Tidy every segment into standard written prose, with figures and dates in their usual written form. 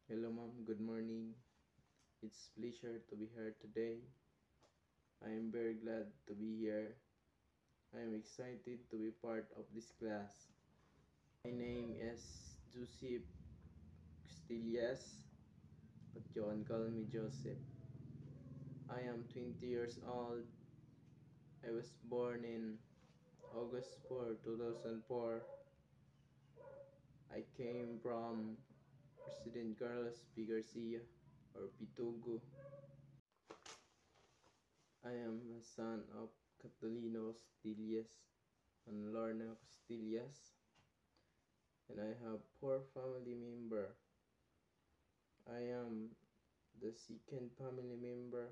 Hello ma'am, good morning. It's pleasure to be here today. I am very glad to be here. I am excited to be part of this class. My name is Joseph Castillas, but you can call me Joseph. I am 20 years old. I was born in August 4, 2004. I came from President Carlos P. Garcia or Pitugo. I am a son of Catalino Castillas and Lorna Castillas, and I have 4 family members. I am the second family member.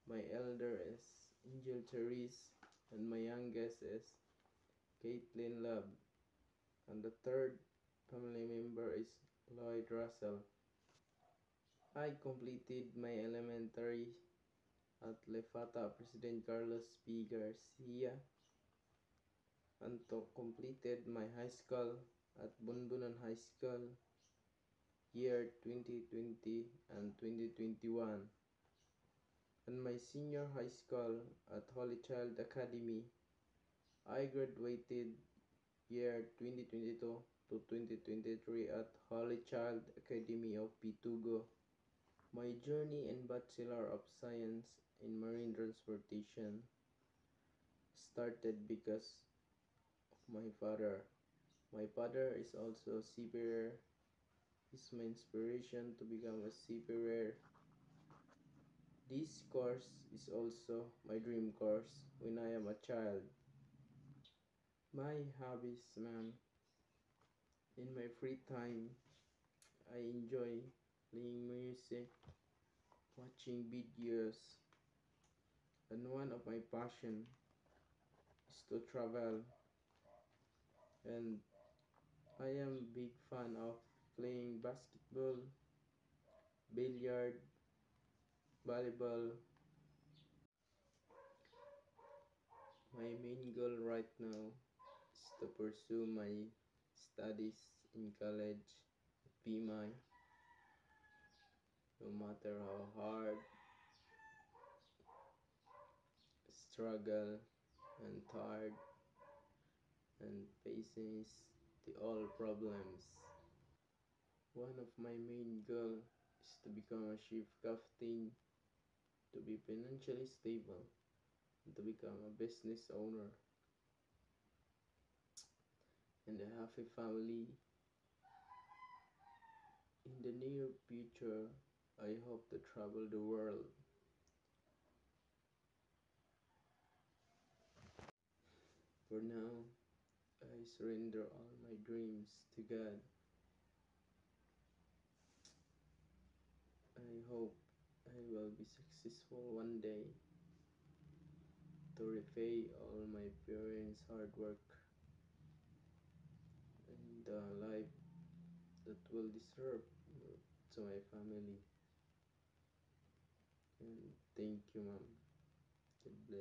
My elder is Angel Therese, and my youngest is Caitlin Love, and the third family member is Lloyd Russell. I completed my elementary at Lefata President Carlos P. Garcia and completed my high school at Bunbunan High School year 2020 and 2021, and my senior high school at Holy Child Academy. I graduated year 2022 to 2023 at Holy Child Academy of Pitugo. My journey in Bachelor of Science in Marine Transportation started because of my father. My father is also a seafarer. He's my inspiration to become a seafarer. This course is also my dream course when I am a child. My hobbies, ma'am. In my free time, I enjoy playing music, watching videos, and one of my passion is to travel. And I am a big fan of playing basketball, billiard, volleyball. My main goal right now is to pursue my studies in college at PMI, no matter how hard, struggle, and tired, and faces the all problems. One of my main goals is to become a chief captain, to be financially stable, and to become a business owner, and a happy family. In the near future, I hope to travel the world. For now, I surrender all my dreams to God. I hope I will be successful one day to repay all my parents' hard work and the life that will deserve to my family. And thank you, ma'am. God bless.